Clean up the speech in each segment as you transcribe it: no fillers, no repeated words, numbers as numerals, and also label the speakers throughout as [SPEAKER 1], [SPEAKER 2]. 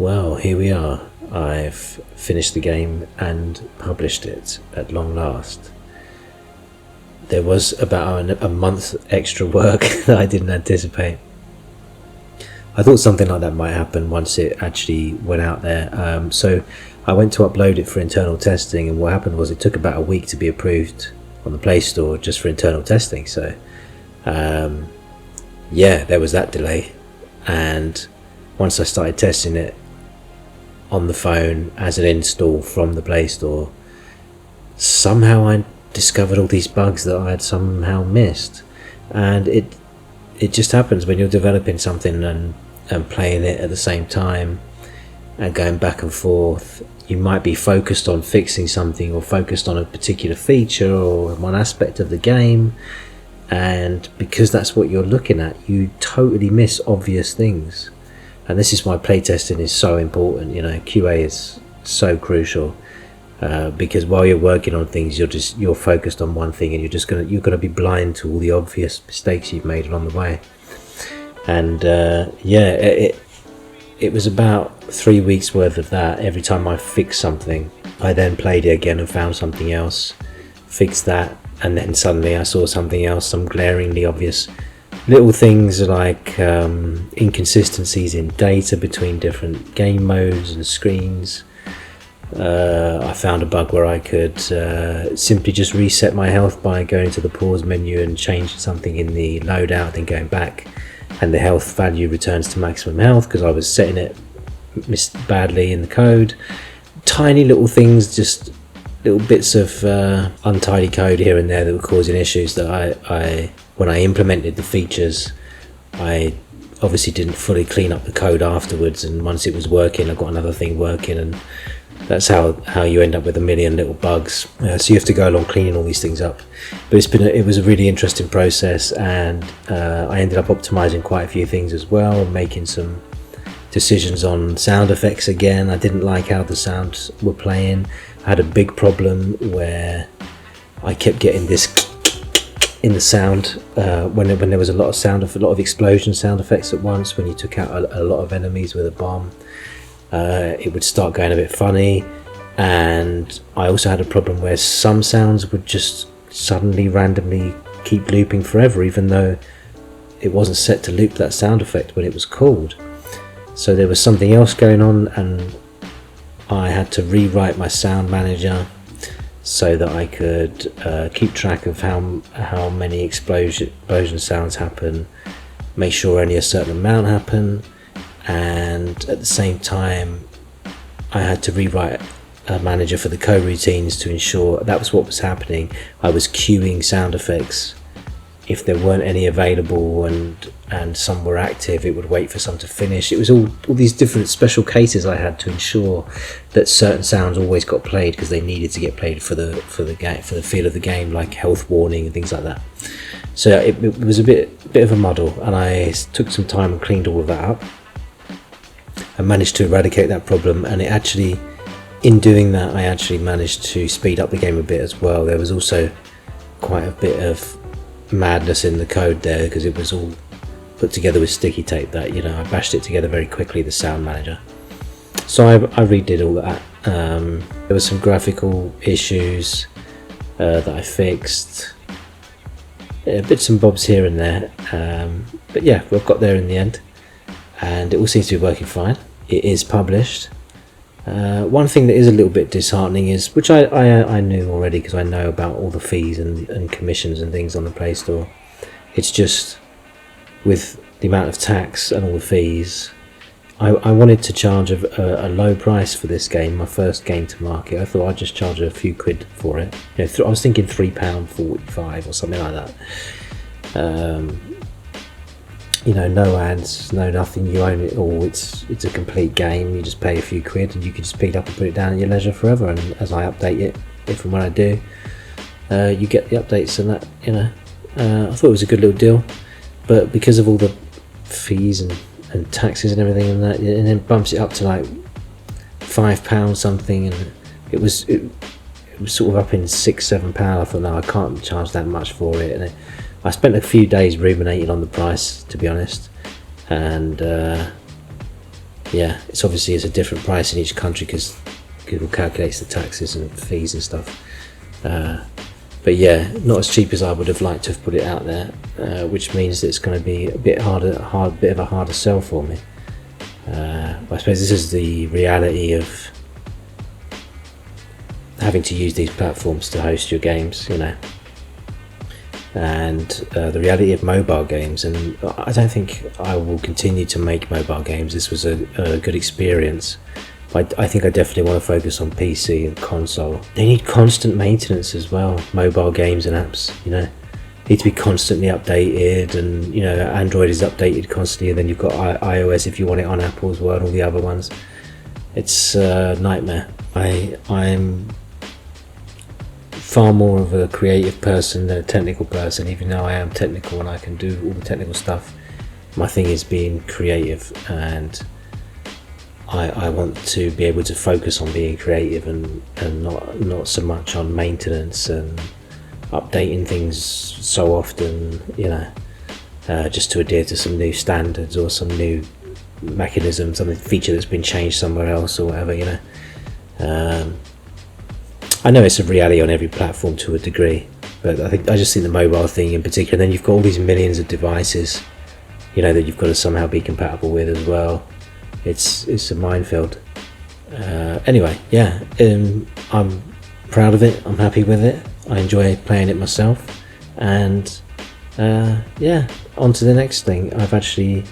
[SPEAKER 1] Well, here we are. I've finished the game and published it at long last. There was about a month extra work that I didn't anticipate. I thought something like that might happen once it actually went out there. So I went to upload it for internal testing, and what happened was it took about a week to be approved on the Play Store just for internal testing. So yeah, there was that delay. And once I started testing it on the phone as an install from the Play Store, somehow I discovered all these bugs that I had somehow missed. And it just happens when you're developing something and playing it at the same time and going back and forth. You might be focused on fixing something or focused on a particular feature or one aspect of the game, and because that's what you're looking at, you totally miss obvious things. And this is why playtesting is so important. QA is so crucial, because while you're working on things, you're focused on one thing, and you're gonna be blind to all the obvious mistakes you've made along the way. And yeah, it was about 3 weeks worth of that. Every time I fixed something, I then played it again and found something else, fixed that, and then suddenly I saw something else, some glaringly obvious little things like inconsistencies in data between different game modes and screens. I found a bug where I could simply just reset my health by going to the pause menu and change something in the loadout, then going back, and the health value returns to maximum health because I was setting it badly in the code. Tiny little things, just little bits of untidy code here and there that were causing issues that I when I implemented the features, I obviously didn't fully clean up the code afterwards, and once it was working, I got another thing working, and that's how you end up with a million little bugs. So you have to go along cleaning all these things up. But it was a really interesting process, and I ended up optimizing quite a few things as well, making some decisions on sound effects again. I didn't like how the sounds were playing. I had a big problem where I kept getting this in the sound when there was a lot of explosion sound effects at once. When you took out a lot of enemies with a bomb, it would start going a bit funny. And I also had a problem where some sounds would just suddenly randomly keep looping forever, even though it wasn't set to loop that sound effect when it was called. So there was something else going on, and I had to rewrite my sound manager so that I could keep track of how many explosion sounds happen, make sure only a certain amount happen, and at the same time I had to rewrite a manager for the coroutines to ensure that was what was happening. I was queuing sound effects. If there weren't any available and some were active, it would wait for some to finish. It was all these different special cases I had to ensure that certain sounds always got played because they needed to get played for the feel of the game, like health warning and things like that. So it was a bit of a muddle, and I took some time and cleaned all of that up and managed to eradicate that problem. And in doing that, I actually managed to speed up the game a bit as well. There was also quite a bit of madness in the code there because it was all put together with sticky tape that I bashed it together very quickly, the sound manager. So I redid all that. There was some graphical issues that I fixed, bits and bobs here and there, but yeah, we've got there in the end, and it all seems to be working fine. It is published. One thing that is a little bit disheartening is, which I knew already because I know about all the fees and commissions and things on the Play Store, it's just with the amount of tax and all the fees, I wanted to charge a low price for this game, my first game to market. I thought I'd just charge a few quid for it. I was thinking £3.45 or something like that. No ads, no nothing, you own it all, it's a complete game, you just pay a few quid and you can just pick it up and put it down at your leisure forever, and as I update it, if and when I do, you get the updates and that, I thought it was a good little deal, but because of all the fees and taxes and everything and that, and then bumps it up to like £5 something, and it was sort of up in £6-7. I thought, no, I can't charge that much for it, and I spent a few days ruminating on the price, to be honest, and yeah, it's obviously it's a different price in each country because Google calculates the taxes and fees and stuff. But yeah, not as cheap as I would have liked to have put it out there, which means that it's going to be a bit bit of a harder sell for me. I suppose this is the reality of having to use these platforms to host your games, you know, and the reality of mobile games. And I don't think I will continue to make mobile games. This was a good experience. I think I definitely want to focus on PC and console. They need constant maintenance as well, mobile games and apps, you know. Need to be constantly updated, and you know, Android is updated constantly, and then you've got iOS if you want it on Apple as well, and all the other ones. It's a nightmare. I'm far more of a creative person than a technical person, even though I am technical and I can do all the technical stuff. My thing is being creative, and I want to be able to focus on being creative and not so much on maintenance and updating things so often, you know, just to adhere to some new standards or some new mechanism, some feature that's been changed somewhere else or whatever, you know. I know it's a reality on every platform to a degree, but I just think the mobile thing in particular, and then you've got all these millions of devices, you know, that you've got to somehow be compatible with as well. It's a minefield. Anyway, yeah, I'm proud of it. I'm happy with it. I enjoy playing it myself, and yeah, on to the next thing. I've actually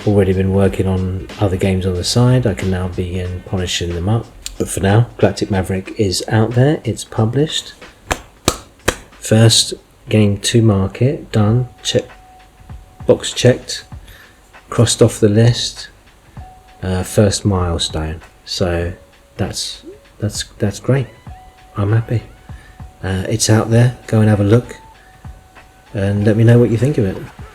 [SPEAKER 1] already been working on other games on the side. I can now begin polishing them up. But for now, Galactic Maverick is out there. It's published. First game to market done. Check, box checked, crossed off the list. First milestone. So that's great. I'm happy. It's out there. Go and have a look, and let me know what you think of it.